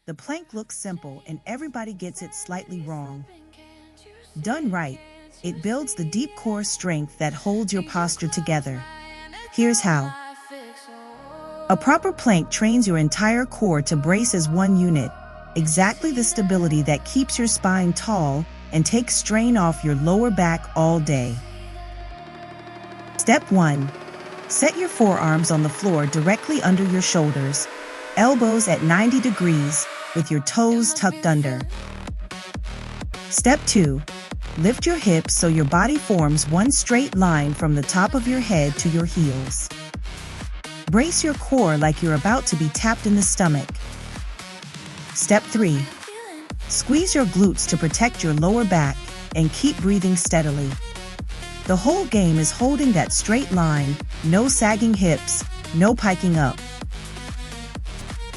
The plank looks simple and everybody gets it slightly wrong. Done right, it builds the deep core strength that holds your posture together. Here's how. A proper plank trains your entire core to brace as one unit, exactly the stability that keeps your spine tall and takes strain off your lower back all day. Step 1. Set your forearms on the floor directly under your shoulders, elbows at 90 degrees, with your toes tucked under. Step 2. Lift your hips so your body forms one straight line from the top of your head to your heels. Brace your core like you're about to be tapped in the stomach. Step 3. Squeeze your glutes to protect your lower back and keep breathing steadily. The whole game is holding that straight line, no sagging hips, no piking up.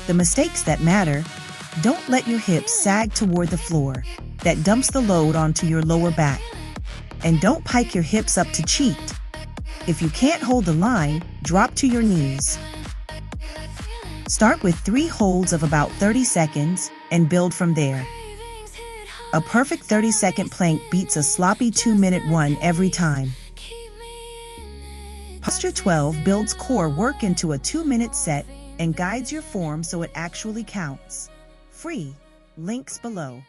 The mistakes that matter: don't let your hips sag toward the floor. That dumps the load onto your lower back. And don't pike your hips up to cheat. If you can't hold the line, drop to your knees. Start with 3 holds of about 30 seconds and build from there. A perfect 30-second plank beats a sloppy 2-minute one every time. Posture 12 builds core work into a 2-minute set and guides your form so it actually counts. Free. Links below.